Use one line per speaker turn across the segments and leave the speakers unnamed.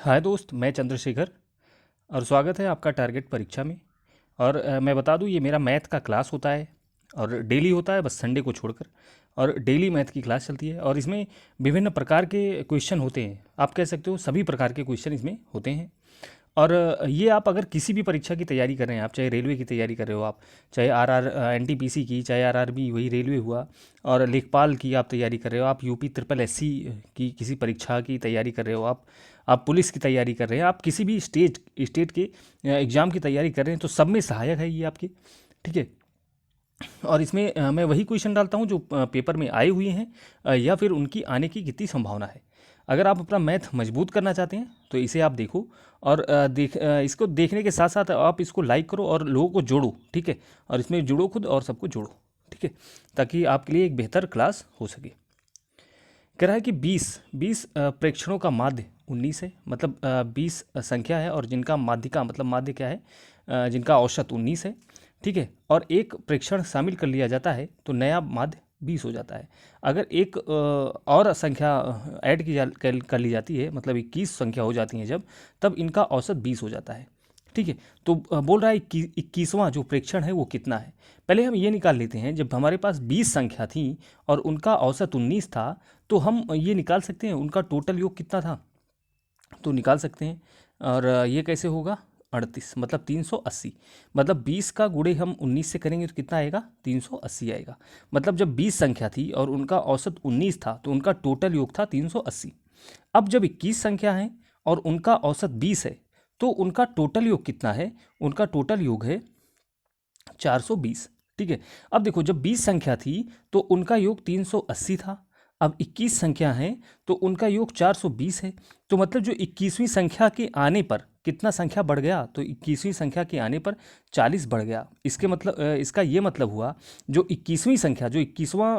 हाय दोस्त, मैं चंद्रशेखर और स्वागत है आपका टारगेट परीक्षा में। और मैं बता दूं, ये मेरा मैथ का क्लास होता है और डेली होता है, बस संडे को छोड़कर। और डेली मैथ की क्लास चलती है और इसमें विभिन्न प्रकार के क्वेश्चन होते हैं। आप कह सकते हो सभी प्रकार के क्वेश्चन इसमें होते हैं। और ये आप अगर किसी भी परीक्षा की तैयारी कर रहे हैं, आप चाहे रेलवे की तैयारी कर रहे हो, आप चाहे आरआर एनटीपीसी की, चाहे आरआरबी वही रेलवे हुआ, और लेखपाल की आप तैयारी कर रहे हो, आप यूपी ट्रिपल एससी की किसी परीक्षा की तैयारी कर रहे हो, आप पुलिस की तैयारी कर रहे हैं, आप किसी भी स्टेट के एग्ज़ाम की तैयारी कर रहे हैं, तो सब में सहायक है ये आपके। ठीक है। और इसमें मैं वही क्वेश्चन डालता हूँ जो पेपर में आए हुए हैं, या फिर उनकी आने की कितनी संभावना है। अगर आप अपना मैथ मजबूत करना चाहते हैं तो इसे आप देखो। और इसको देखने के साथ साथ आप इसको लाइक करो और लोगों को जोड़ो। ठीक है। और इसमें जुड़ो खुद और सबको जोड़ो। ठीक है। ताकि आपके लिए एक बेहतर क्लास हो सके। कह रहा है कि 20 प्रेक्षणों का माध्य 19 है। मतलब 20 संख्या है और जिनका माध्यिका मतलब माध्य क्या है, जिनका औसत 19 है। ठीक है। और एक प्रेक्षण शामिल कर लिया जाता है तो नया माध्य 20 हो जाता है। अगर एक और संख्या ऐड कर ली जाती है, मतलब 21 संख्या हो जाती है जब, तब इनका औसत 20 हो जाता है। ठीक है। तो बोल रहा है 21वां जो प्रेक्षण है वो कितना है। पहले हम ये निकाल लेते हैं, जब हमारे पास 20 संख्या थी और उनका औसत 19 था, तो हम ये निकाल सकते हैं उनका टोटल योग कितना था। तो निकाल सकते हैं। और ये कैसे होगा, 38 मतलब 380। मतलब 20 का गुणे हम 19 से करेंगे तो कितना आएगा, 380 आएगा। मतलब जब 20 संख्या थी और उनका औसत 19 था तो उनका टोटल योग था 380। अब जब 21 संख्या है और उनका औसत 20 है तो उनका टोटल योग कितना है, उनका टोटल योग है 420। ठीक है। अब देखो, जब 20 संख्या थी तो उनका योग 380 था। अब 21 संख्या है तो उनका योग 420 है। तो मतलब जो 21वीं संख्या के आने पर कितना संख्या बढ़ गया, तो 21वीं संख्या के आने पर 40 बढ़ गया। इसके मतलब इसका ये मतलब हुआ, जो 21वीं संख्या, जो 21वां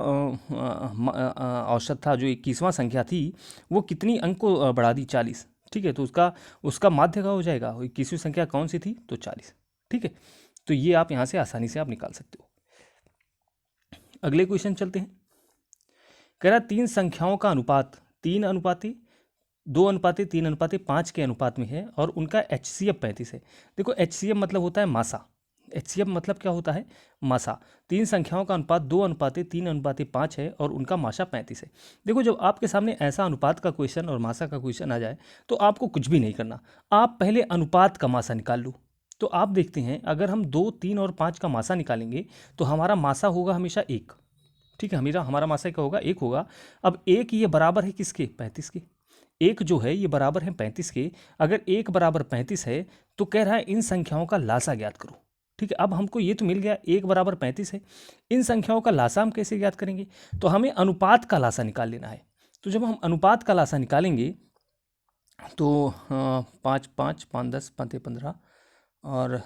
औसत था, जो 21वां संख्या थी, वो कितनी अंक को बढ़ा दी, 40। ठीक है। तो उसका उसका माध्य का हो जाएगा, 21वीं संख्या कौन सी थी, तो 40। ठीक है। तो ये आप यहाँ से आसानी से आप निकाल सकते हो। अगले क्वेश्चन चलते हैं। कह रहा तीन संख्याओं का अनुपात 3:2:3:5 के अनुपात में है और उनका HCF 35 है। देखो, HCF मतलब होता है मासा। HCF मतलब क्या होता है, मासा। तीन संख्याओं का अनुपात 2:3:5 है और उनका मासा 35 है। देखो, जब आपके सामने ऐसा अनुपात का क्वेश्चन और मासा का क्वेश्चन आ जाए तो आपको कुछ भी नहीं करना, आप पहले अनुपात का मासा निकाल लो। तो आप देखते हैं, अगर हम 2, 3 और 5 का मासा निकालेंगे तो हमारा मासा होगा हमेशा 1। ठीक है। हमेशा हमारा मासा क्या होगा, 1 होगा। अब 1 ये बराबर है किसके, 35 के। 1 जो है ये बराबर है 35 के। अगर 1 बराबर 35 है तो कह रहा है इन संख्याओं का लासा ज्ञात करो। ठीक है। अब हमको ये तो मिल गया 1 बराबर 35 है। इन संख्याओं का लासा हम कैसे ज्ञात करेंगे, तो हमें अनुपात का लासा निकाल लेना है। तो जब हम अनुपात का लासा निकालेंगे तो 5 5 5 10 5 15 और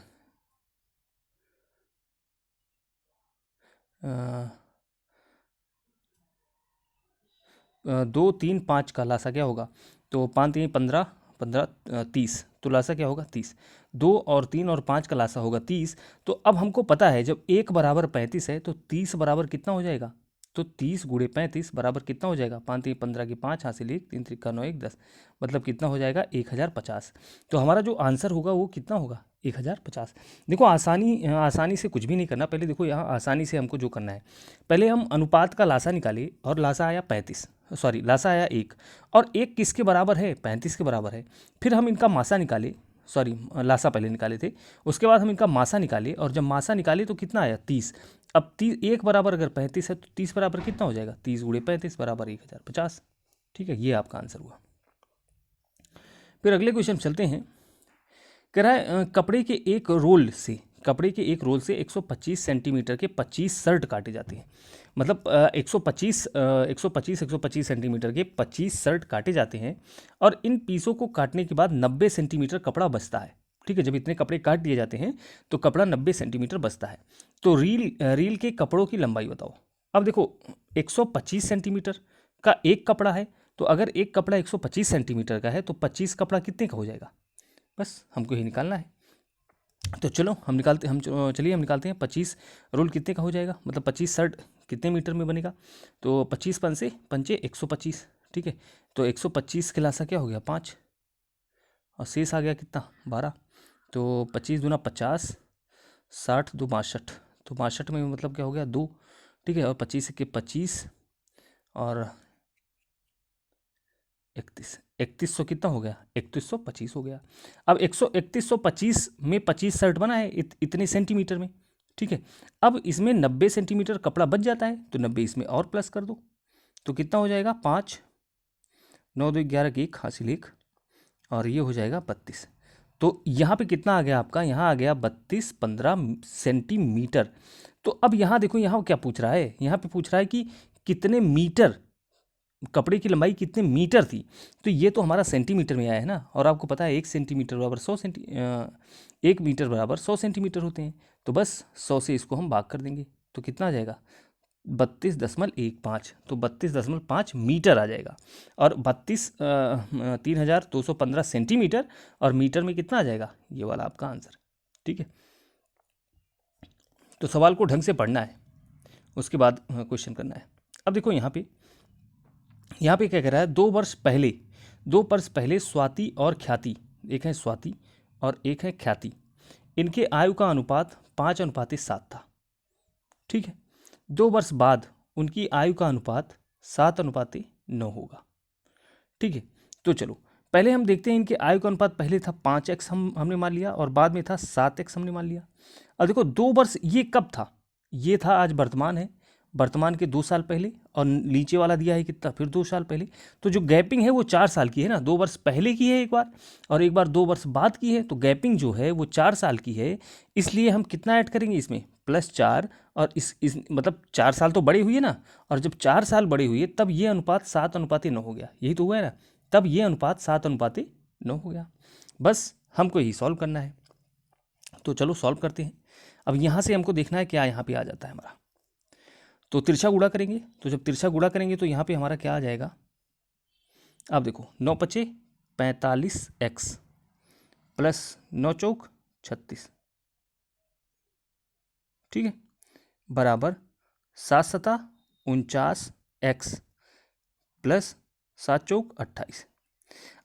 2 3 5 का लासा क्या होगा, तो 5 3 15 15 30, तो लासा क्या होगा, 30। 2 और 3 और 5 का लासा होगा 30। तो अब हमको पता है जब 1 बराबर 35 है तो 30 बराबर कितना हो जाएगा, तो 30 गुणे 35 बराबर कितना हो जाएगा, 5 3 15 की 5 हासिल 1 3 3 9 1 10, मतलब कितना हो जाएगा, 1050। तो हमारा जो आंसर होगा वो कितना होगा, 1050। देखो, आसानी से कुछ भी नहीं करना। पहले देखो, यहाँ आसानी से हमको जो करना है, पहले हम अनुपात का लासा निकाले और लासा आया 35, सॉरी लासा आया 1। और 1 किसके बराबर है, 35 के बराबर है। फिर हम इनका मासा निकाले, सॉरी लासा पहले निकाले थे, उसके बाद हम इनका मासा निकाले, और जब मासा निकाले तो कितना आया, 30। अब 30, 1 बराबर अगर 35 है तो 30 बराबर कितना हो जाएगा, 30 गुणे 35 बराबर 1050। ठीक है। ये आपका आंसर हुआ। फिर अगले क्वेश्चन चलते हैं। कह रहा है कपड़े के एक रोल से 125 सेंटीमीटर के 25 शर्ट काटे जाते हैं। मतलब 125 सेंटीमीटर के 25 शर्ट काटे जाते हैं और इन पीसों को काटने के बाद 90 सेंटीमीटर कपड़ा बचता है। ठीक है। जब इतने कपड़े काट दिए जाते हैं तो कपड़ा 90 सेंटीमीटर बचता है। तो रील के कपड़ों की लंबाई बताओ। अब देखो, 125 सेंटीमीटर का एक कपड़ा है, तो अगर एक कपड़ा 125 सेंटीमीटर का है तो 25 कपड़ा कितने का हो जाएगा, बस हमको ही निकालना है। तो चलो चलिए हम निकालते हैं। 25 रोल कितने का हो जाएगा, मतलब 25 शर्ट कितने मीटर में बनेगा, तो 25 पंचे 125। ठीक है। तो 125 के लासा क्या हो गया, 5। और शेष आ गया कितना 12। तो 25 दूना 50, 60 दो 62, तो 62 में मतलब क्या हो गया 2, ठीक है। और 25 के 25 और 31, 3100 कितना हो गया 3125 हो गया। अब 3125 में 25 शर्ट बना है इतने सेंटीमीटर में, ठीक है। अब इसमें 90 सेंटीमीटर कपड़ा बच जाता है, तो 90 इसमें और प्लस कर दो, तो कितना हो जाएगा 5, 9 2 11 की 1 हासिल 1, और ये हो जाएगा 32। तो यहाँ पे कितना आ गया आपका, यहाँ आ गया 15 सेंटीमीटर। तो अब यहाँ देखो, यहाँ क्या पूछ रहा है, यहाँ पे पूछ रहा है कि कितने मीटर, कपड़े की लंबाई कितने मीटर थी। तो ये तो हमारा सेंटीमीटर में आया है ना, और आपको पता है 1 सेंटीमीटर बराबर 1 मीटर बराबर 100 सेंटीमीटर होते हैं। तो बस 100 से इसको हम भाग कर देंगे, तो कितना आ जाएगा 32.15, तो 32.5 मीटर आ जाएगा। और 32,215 सेंटीमीटर, और मीटर में कितना आ जाएगा, ये वाला आपका आंसर, ठीक है। तो सवाल को ढंग से पढ़ना है, उसके बाद क्वेश्चन करना है। अब देखो यहाँ पे क्या कह रहा है, 2 वर्ष पहले स्वाति और ख्याति, एक है स्वाति और एक है ख्याति, इनके आयु का अनुपात 5:7 था, ठीक है। 2 वर्ष बाद उनकी आयु का अनुपात 7:9 होगा, ठीक है। तो चलो पहले हम देखते हैं, इनके आयु का अनुपात पहले था 5x हमने मान लिया, और बाद में था 7x हमने मान लिया। अब देखो 2 वर्ष ये कब था, ये था आज वर्तमान है, वर्तमान के 2 साल पहले, और नीचे वाला दिया है कितना फिर 2 साल पहले। तो जो गैपिंग है वो 4 साल की है ना, 2 वर्ष पहले की है एक बार, और एक बार 2 वर्ष बाद की है, तो गैपिंग जो है वो 4 साल की है। इसलिए हम कितना ऐड करेंगे इसमें, +4, और इस मतलब 4 साल तो बड़े हुए ना, और जब 4 साल बड़े हुए तब ये अनुपात 7:9 हो गया, यही तो हुआ है ना, तब ये अनुपात 7:9 हो गया। बस हमको यही सॉल्व करना है, तो चलो सॉल्व करते हैं। अब यहाँ से हमको देखना है क्या यहाँ पे आ जाता है हमारा, तो तिरछा गुणा करेंगे, तो जब तिरछा गुणा करेंगे तो यहाँ पे हमारा क्या आ जाएगा, अब देखो 9 पचे 45x प्लस 9 चौक 36, ठीक है, बराबर 7 सता 49x प्लस 7 चौक 28।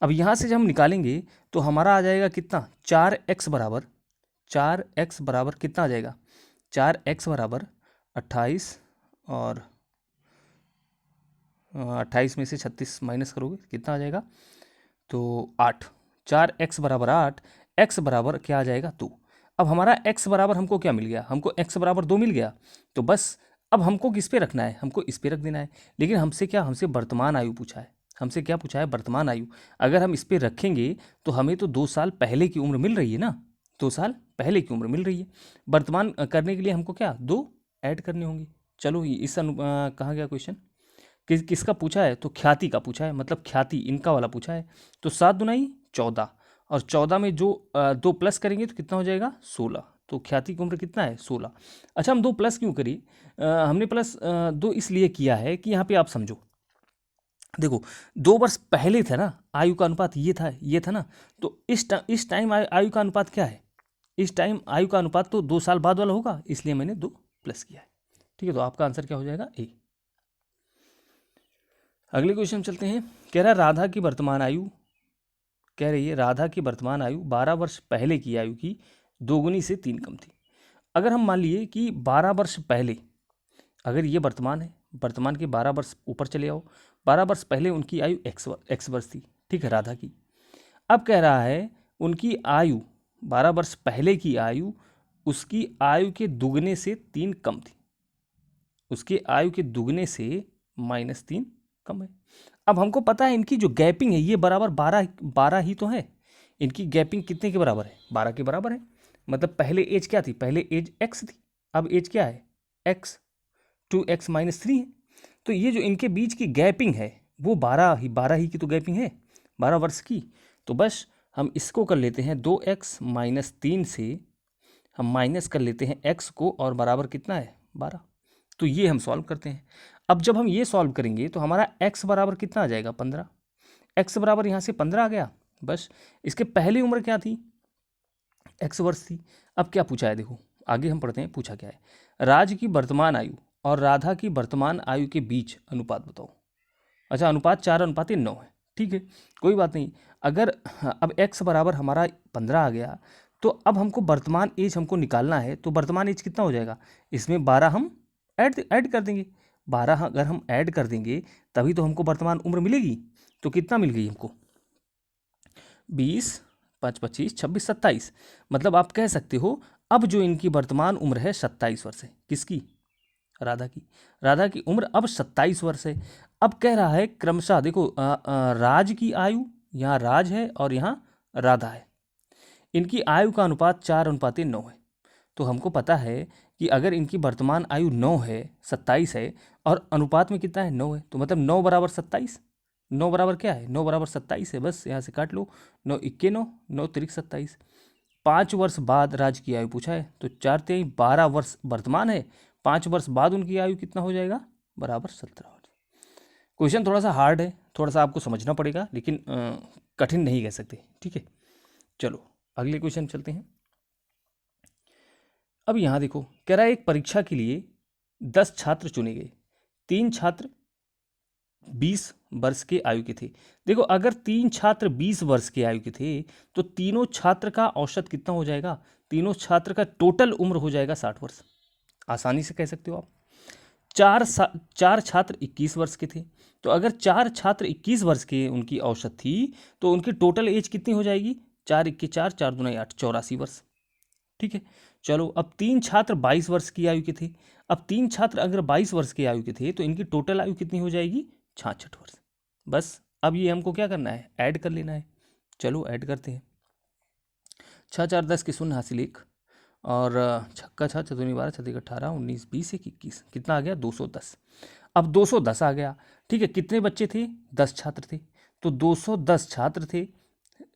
अब यहाँ से जब हम निकालेंगे तो हमारा आ जाएगा कितना, 4x बराबर कितना आ जाएगा, 4x बराबर 28, और 28 में से 36 माइनस करोगे कितना आ जाएगा, तो 8, 4x बराबर 8, x बराबर क्या आ जाएगा 2। अब हमारा x बराबर हमको क्या मिल गया, हमको x बराबर 2 मिल गया। तो बस अब हमको किस पे रखना है, हमको इस पे रख देना है। लेकिन हमसे वर्तमान आयु पूछा है, हमसे क्या पूछा है, वर्तमान आयु। अगर हम इस पे रखेंगे तो हमें तो 2 साल पहले की उम्र मिल रही है ना, 2 साल पहले की उम्र मिल रही है। वर्तमान करने के लिए हमको क्या 2 ऐड करने होंगे। चलो इस कहाँ गया क्वेश्चन, किसका पूछा है, तो ख्याति का पूछा है, मतलब ख्याति इनका वाला पूछा है। तो 7 दूनाई 14, और 14 में जो 2 प्लस करेंगे तो कितना हो जाएगा 16। तो ख्याति की उम्र कितना है 16। अच्छा हम 2 प्लस क्यों करी, हमने प्लस 2 इसलिए किया है कि यहाँ पे आप समझो, देखो 2 वर्ष पहले था ना, आयु का अनुपात ये था ना, तो इस टाइम आयु का अनुपात क्या है, इस टाइम आयु का अनुपात तो 2 साल बाद वाला होगा, इसलिए मैंने 2 प्लस किया है, ठीक है। तो आपका आंसर क्या हो जाएगा ए। अगले क्वेश्चन चलते हैं, कह रहा है राधा की वर्तमान आयु, कह रही है राधा की वर्तमान आयु 12 वर्ष पहले की आयु की 2 से 3 कम थी। अगर हम मान लिए कि 12 वर्ष पहले, अगर ये वर्तमान है, वर्तमान के 12 वर्ष ऊपर चले आओ, 12 वर्ष पहले उनकी आयु एक्स वर्ष थी, ठीक है, राधा की। अब कह रहा है उनकी आयु 12 वर्ष पहले की आयु उसकी आयु के दुगने से 3 कम थी, उसके आयु के दुगने से -3 कम है। अब हमको पता है इनकी जो गैपिंग है ये बराबर 12 ही तो है, इनकी गैपिंग कितने के बराबर है, 12 के बराबर है। मतलब पहले एज क्या थी, पहले एज x थी, अब एज क्या है x, 2x -3 है। तो ये जो इनके बीच की गैपिंग है वो 12 ही की तो गैपिंग है, 12 वर्ष की। तो बस हम इसको कर लेते हैं 2x -3 से हम माइनस कर लेते हैं x को, और बराबर कितना है 12। तो ये हम सॉल्व करते हैं। अब जब हम ये सॉल्व करेंगे तो हमारा x बराबर कितना आ जाएगा 15, x बराबर यहाँ से 15 आ गया। बस इसके पहली उम्र क्या थी, x वर्ष थी। अब क्या पूछा है, देखो आगे हम पढ़ते हैं पूछा क्या है, राज की वर्तमान आयु और राधा की वर्तमान आयु के बीच अनुपात बताओ। अच्छा अनुपात 4:9 है, ठीक है, कोई बात नहीं। अगर अब x बराबर हमारा 15 आ गया, तो अब हमको वर्तमान एज हमको निकालना है, तो वर्तमान एज कितना हो जाएगा, इसमें 12 हम ऐड कर देंगे। 12 अगर हम ऐड कर देंगे तभी तो हमको वर्तमान उम्र मिलेगी। तो कितना मिल गई हमको, 20, 5, 25, 26, 27। मतलब आप कह सकते हो अब जो इनकी वर्तमान उम्र है 27 वर्ष है। किसकी, राधा की। राधा की उम्र अब 27 वर्ष है। अब कह रहा है क्रमशः, देखो राज की आयु, यहाँ राज है और यहाँ राधा है, इनकी आयु का अनुपात 4:9 है। तो हमको पता है कि अगर इनकी वर्तमान आयु 9 है, 27 है, और अनुपात में कितना है, 9 है, तो मतलब 9 बराबर 27। 9 बराबर क्या है, 9 बराबर 27 है, बस यहाँ से काट लो। 9 इक्के 9, 9 तिरिक 27। 5 वर्ष बाद राज की आयु पूछा है, तो 4×3 12 वर्ष वर्तमान है, 5 वर्ष बाद उनकी आयु कितना हो जाएगा, बराबर 17 वर्ष। क्वेश्चन थोड़ा सा हार्ड है, थोड़ा सा आपको समझना पड़ेगा, लेकिन कठिन नहीं कह सकते। ठीक है, चलो अगले क्वेश्चन चलते हैं। अब यहाँ देखो, कह रहा है एक परीक्षा के लिए 10 छात्र चुने गए, 3 छात्र 20 वर्ष के आयु के थे। देखो अगर 3 छात्र 20 वर्ष के आयु के थे, तो तीनों छात्र का औसत कितना हो जाएगा, तीनों छात्र का टोटल उम्र हो जाएगा 60 वर्ष। आसानी से कह सकते हो आप। 4 छात्र 21 वर्ष के थे, तो अगर 4 छात्र 21 वर्ष के उनकी औसत थी, तो उनकी टोटल एज कितनी हो जाएगी, 4 इक्के 4, 4 दूना 8, 84 वर्ष। ठीक है, चलो अब 3 छात्र 22 वर्ष की आयु के थे। अब 3 छात्र अगर 22 वर्ष की आयु के थे, तो इनकी टोटल आयु कितनी हो जाएगी, 66 वर्ष। बस अब ये हमको क्या करना है, ऐड कर लेना है। चलो ऐड करते हैं। 6 4 10 के 0 हासिल 1, और छक्का 6 चतुर्नी 12 छत्तीस 18 19 20 21, कितना आ गया, 210। अब 210 आ गया। ठीक है, कितने बच्चे थे, 10 छात्र थे, तो 210 छात्र थे,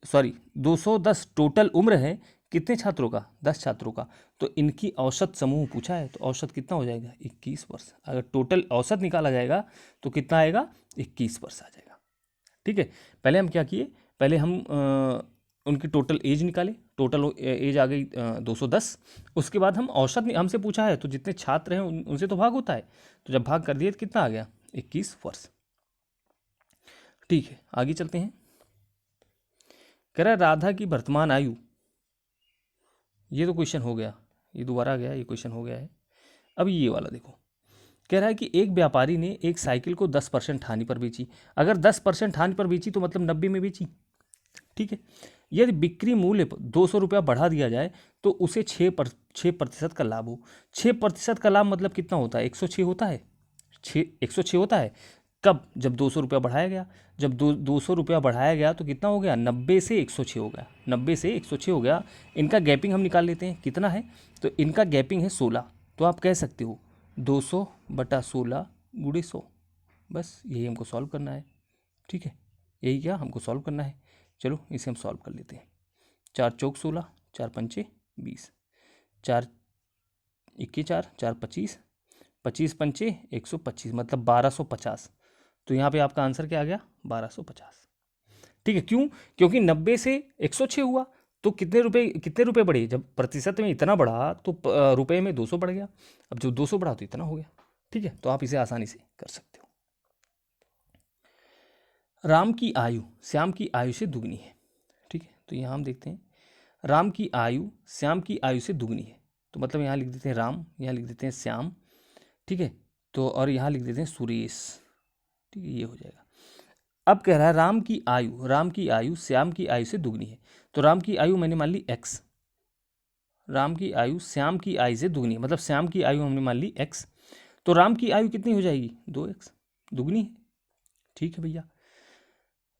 सॉरी 210 टोटल उम्र है, कितने छात्रों का, 10 छात्रों का। तो इनकी औसत समूह पूछा है, तो औसत कितना हो जाएगा, 21 वर्ष। अगर टोटल औसत निकाला जाएगा तो कितना आएगा, 21 वर्ष आ जाएगा। ठीक है, पहले हम क्या किए, पहले हम उनकी टोटल एज निकाले, टोटल एज आ गई 210। उसके बाद हम औसत हमसे पूछा है, तो जितने छात्र हैं उनसे तो भाग होता है, तो जब भाग कर दिए तो कितना आ गया, 21 वर्ष। ठीक है, आगे चलते हैं। कह रहा है राधा की वर्तमान आयु, ये तो क्वेश्चन हो गया, ये दोबारा आ गया, ये क्वेश्चन हो गया है। अब ये वाला देखो, कह रहा है कि एक व्यापारी ने एक साइकिल को 10% हानि पर बेची। अगर 10% हानि पर बेची तो मतलब 90 में बेची। ठीक है, यदि बिक्री मूल्य पर 200 रुपया बढ़ा दिया जाए, तो उसे 6% का लाभ हो। 6% का लाभ मतलब कितना होता है, 106 होता है, 106 होता है। कब, जब 200 रुपया बढ़ाया गया। जब 200 रुपया बढ़ाया गया तो कितना हो गया, 90 से 106 हो गया, 90 से 106 हो गया। इनका गैपिंग हम निकाल लेते हैं, कितना है, तो इनका गैपिंग है 16। तो आप कह सकते हो 200/16 × 100। बस यही हमको सॉल्व करना है। ठीक है, यही क्या हमको सॉल्व करना है। चलो इसे हम सॉल्व कर लेते हैं। 4 चौक 16, 4 पंचे 20, 4 इक्के 4, 4 25, 25 पंचे 125, मतलब 1250। तो यहाँ पे आपका आंसर क्या आ गया, 1250। ठीक है, क्यों, क्योंकि 90 से 106 हुआ, तो कितने रुपए बढ़े, जब प्रतिशत में इतना बढ़ा तो रुपए में 200 बढ़ गया। अब जो 200 बढ़ा तो इतना हो गया। ठीक है, तो आप इसे आसानी से कर सकते हो। राम की आयु श्याम की आयु से दुगनी है। ठीक है, तो यहाँ हम देखते हैं, राम की आयु श्याम की आयु से दुगनी है, तो मतलब यहाँ लिख देते हैं राम, यहाँ लिख देते हैं श्याम। ठीक है, तो और यहाँ लिख देते हैं सुरेश। ठीक है, ये हो जाएगा। अब कह रहा है राम की आयु श्याम की आयु से दुगनी है, तो राम की आयु मैंने मान ली x, राम की आयु श्याम की आयु से दुगनी है, मतलब श्याम की आयु हमने मान ली x, तो राम की आयु कितनी हो जाएगी, 2x, दुगनी है। ठीक है भैया,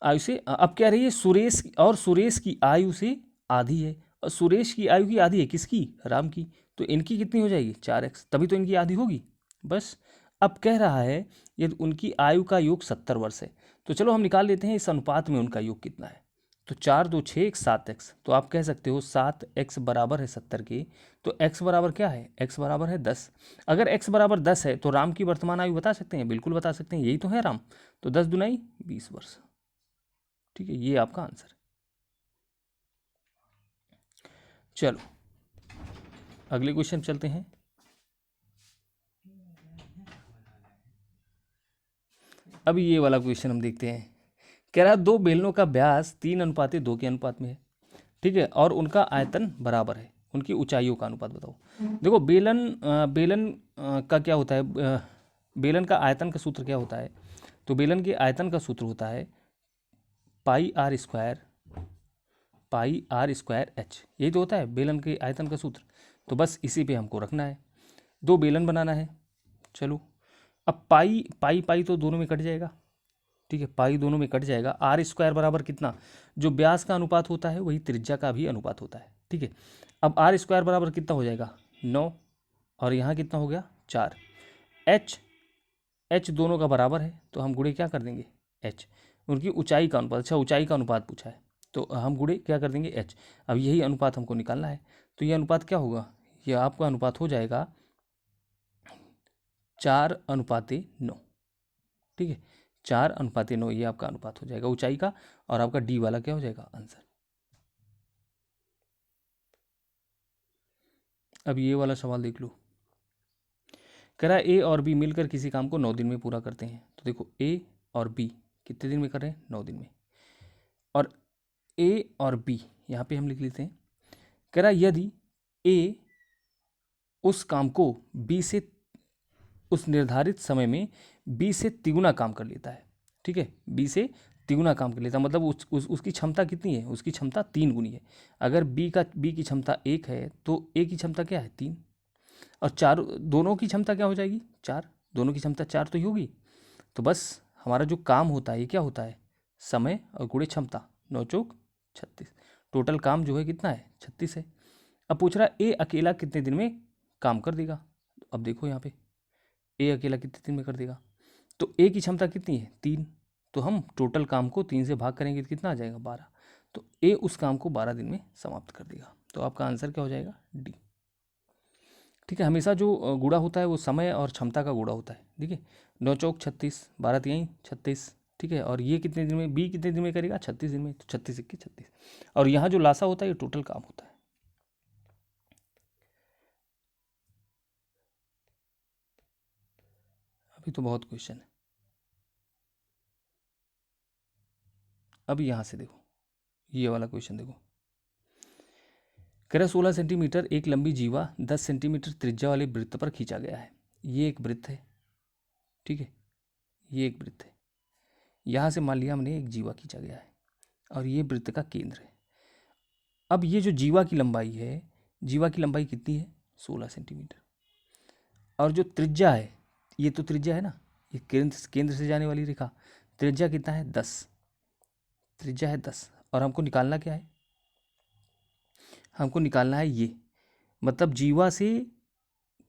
आयु से अब कह रही है सुरेश की आयु से आधी है, और सुरेश की आयु की आधी है किसकी, राम की, तो इनकी कितनी हो जाएगी, 4x, तभी तो इनकी आधी होगी। बस अब कह रहा है यदि उनकी आयु का योग 70 वर्ष है, तो चलो हम निकाल लेते हैं इस अनुपात में उनका योग कितना है। तो 4 2 6 7x, तो आप कह सकते हो 7x बराबर है 70 के, तो x बराबर क्या है, x बराबर है 10। अगर x बराबर 10 है तो राम की वर्तमान आयु बता सकते हैं, बिल्कुल बता सकते हैं, यही तो है राम, तो 10 दूनाई 20 वर्ष। ठीक है, ये आपका आंसर है। चलो अगले क्वेश्चन चलते हैं। अब ये वाला क्वेश्चन हम देखते हैं। कह रहा दो बेलनों का व्यास 3:2 के अनुपात में है, ठीक है, और उनका आयतन बराबर है, उनकी ऊंचाइयों का अनुपात बताओ। देखो बेलन का क्या होता है, बेलन का आयतन का सूत्र क्या होता है, तो बेलन के आयतन का सूत्र होता है पाई r² h, यही तो होता है बेलन के आयतन का सूत्र। तो बस इसी पे हमको रखना है, दो बेलन बनाना है। चलो अब पाई पाई पाई तो दोनों में कट जाएगा, ठीक है, पाई दोनों में कट जाएगा। r² बराबर कितना, जो व्यास का अनुपात होता है वही त्रिज्या का भी अनुपात होता है, ठीक है। अब r² बराबर कितना हो जाएगा 9, और यहाँ कितना हो गया 4। h दोनों का बराबर है तो हम गुणे क्या कर देंगे h, उनकी ऊंचाई का अनुपात, अच्छा ऊंचाई का अनुपात पूछा है तो हम गुणे क्या कर देंगे h। अब यही अनुपात हमको निकालना है, तो ये अनुपात क्या होगा, ये आपका अनुपात हो जाएगा 4:9, ठीक है, 4:9 ये आपका अनुपात हो जाएगा ऊंचाई का, और आपका डी वाला क्या हो जाएगा आंसर। अब ये वाला सवाल देख लो, कह रहा है ए और बी मिलकर किसी काम को 9 दिन में पूरा करते हैं। तो देखो ए और बी कितने दिन में कर रहे हैं, 9 दिन में, और ए और बी यहाँ पे हम लिख लेते हैं। कह रहा है यदि ए उस काम को बी से उस निर्धारित समय में बी से तिगुना काम कर लेता है, ठीक है, बी से तिगुना काम कर लेता है, मतलब उसकी क्षमता कितनी है, उसकी क्षमता 3 गुनी है। अगर बी की क्षमता 1 है तो ए की क्षमता क्या है 3, और 4 दोनों की क्षमता क्या हो जाएगी 4, दोनों की क्षमता 4 तो ही होगी। तो बस हमारा जो काम होता है ये क्या होता है, समय और गुणे क्षमता, 9 चौक 36, टोटल काम जो है कितना है 36 है। अब पूछ रहा है ए अकेला कितने दिन में काम कर देगा। अब देखो यहाँ पे ए अकेला कितने दिन में कर देगा, तो ए की क्षमता कितनी है 3, तो हम टोटल काम को 3 से भाग करेंगे तो कितना आ जाएगा 12, तो ए उस काम को 12 दिन में समाप्त कर देगा। तो आपका आंसर क्या हो जाएगा डी, ठीक है। हमेशा जो गुणा होता है वो समय और क्षमता का गुणा होता है, ठीक है, 9 चौक 36, 12 तिहाई 36, ठीक है, और ये कितने दिन में, बी कितने दिन में करेगा 36 दिन में, तो 36 इक्के 36, और यहाँ जो लासा होता है ये टोटल काम होता है। अभी तो बहुत क्वेश्चन है। अब यहाँ से देखो ये वाला क्वेश्चन देखो, कह रहा 16 सेंटीमीटर एक लंबी जीवा 10 सेंटीमीटर त्रिज्या वाले वृत्त पर खींचा गया है। ये एक वृत्त है, ठीक है, ये एक वृत्त है, यहाँ से मान लिया हमने एक जीवा खींचा गया है, और ये वृत्त का केंद्र है। अब ये जो जीवा की लंबाई है, जीवा की लंबाई कितनी है 16 सेंटीमीटर, और जो त्रिज्या है, ये तो त्रिज्या है ना, ये केंद्र से जाने वाली रेखा, त्रिज्या कितना है 10, त्रिज्या है 10, और हमको निकालना क्या है, हमको निकालना है ये, मतलब जीवा से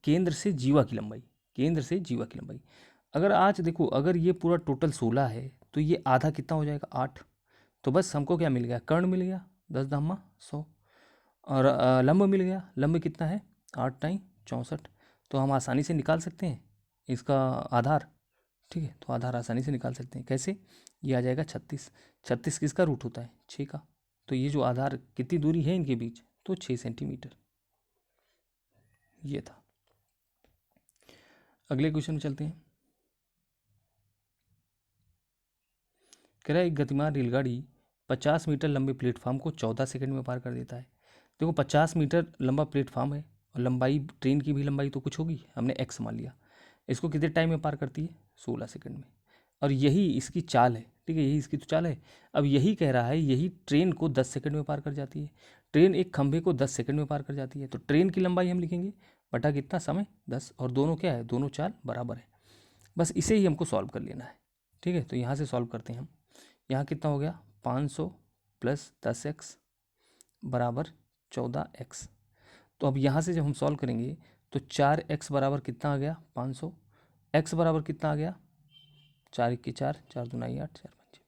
केंद्र से जीवा की लंबाई, केंद्र से जीवा की लंबाई। अगर आज देखो अगर ये पूरा टोटल 16 है तो ये आधा कितना हो जाएगा 8, तो बस हमको क्या मिल गया, कर्ण मिल गया 10 100, और लंब मिल गया, लंब कितना है 8 9 64, तो हम आसानी से निकाल सकते हैं इसका आधार, ठीक है, तो आधार आसानी से निकाल सकते हैं। कैसे, ये आ जाएगा 36, 36 किसका रूट होता है 6 का, तो ये जो आधार कितनी दूरी है इनके बीच, तो 6 सेंटीमीटर, ये था। अगले क्वेश्चन में चलते हैं। कह रहा है एक गतिमान रेलगाड़ी 50 मीटर लंबे प्लेटफॉर्म को 14 सेकंड में पार कर देता है। देखो 50 मीटर लंबा प्लेटफॉर्म है, और लंबाई ट्रेन की भी लंबाई तो कुछ होगी, हमने एक्स मान लिया, इसको कितने टाइम में पार करती है 16 सेकंड में, और यही इसकी चाल है, ठीक है, यही इसकी तो चाल है। अब यही कह रहा है यही ट्रेन को 10 सेकंड में पार कर जाती है, ट्रेन एक खंभे को 10 सेकंड में पार कर जाती है, तो ट्रेन की लंबाई हम लिखेंगे बटा कितना समय 10, और दोनों क्या है, दोनों चाल बराबर है। बस इसे ही हमको सॉल्व कर लेना है, ठीक है, तो यहाँ से सॉल्व करते हैं हम। यहाँ कितना हो गया 500 प्लस 10x बराबर 14x, तो अब यहाँ से जब हम सॉल्व करेंगे तो 4x बराबर कितना आ गया 500, x बराबर कितना आ गया 4 1 4, 4 2 9 8, 4 5,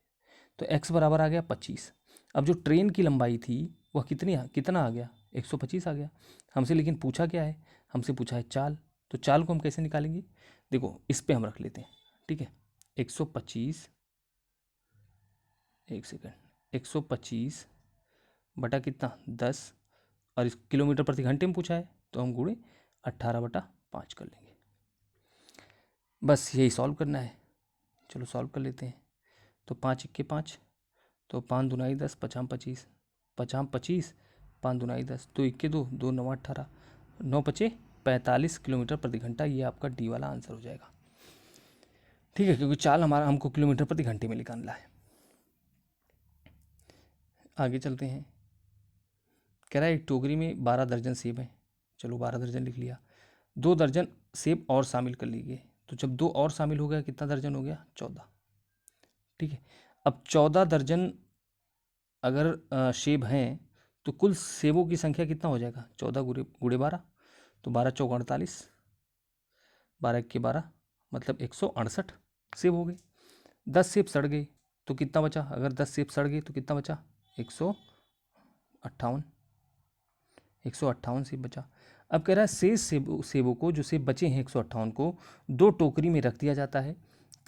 तो x बराबर आ गया 25। अब जो ट्रेन की लंबाई थी वह कितना आ गया 125 आ गया हमसे, लेकिन पूछा क्या है, हमसे पूछा है चाल, तो चाल को हम कैसे निकालेंगे, देखो इस पे हम रख लेते हैं, ठीक है, 125, एक सेकेंड, 125 बटा कितना 10, और इस किलोमीटर प्रति घंटे में पूछा है तो हम गुणे 18/5 कर लेंगे। बस यही सॉल्व करना है, चलो सॉल्व कर लेते हैं। तो 5 1 5, तो 5 दूनाई 10, 5 25, 5 25, 5 दूनाई 10, 2 इक्के 2, 2 9 18, 9 पचे 45 किलोमीटर प्रति घंटा। ये आपका डी वाला आंसर हो जाएगा। ठीक है, क्योंकि चाल हमारा हमको किलोमीटर प्रति घंटे में निकालना है। आगे चलते हैं। कह रहा है एक टोकरी में 12 दर्जन सेब हैं। चलो 12 दर्जन लिख लिया। 2 दर्जन सेब और शामिल कर लिए। तो जब 2 और शामिल हो गया कितना दर्जन हो गया? 14। ठीक है, अब 14 दर्जन अगर सेब हैं तो कुल सेबों की संख्या कितना हो जाएगा? 14 गुड़े 12, तो 12 चौक 48, 12 के 12, मतलब 168 सेब हो गए। 10 सेब सड़ गए तो कितना बचा? अगर 10 सेब सड़ गए तो कितना बचा? 158, 158 सेब बचा। अब कह रहा है शेष सेबों को, जो सेब बचे हैं 158 को, 2 टोकरी में रख दिया जाता है,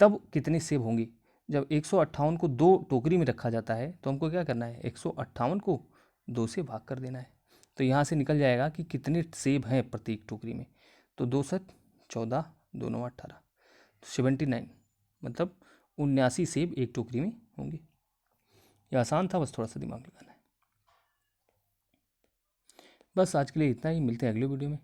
तब कितने सेब होंगे? जब 158 को 2 टोकरी में रखा जाता है तो हमको क्या करना है? 158 को 2 से भाग कर देना है। तो यहाँ से निकल जाएगा कि कितने सेब हैं प्रत्येक टोकरी में। तो 2 7 14, 2 9 18, 79, मतलब 79 सेब एक टोकरी में होंगे। ये आसान था, बस थोड़ा सा दिमाग लगाना है। बस आज के लिए इतना ही, मिलते हैं अगले वीडियो में।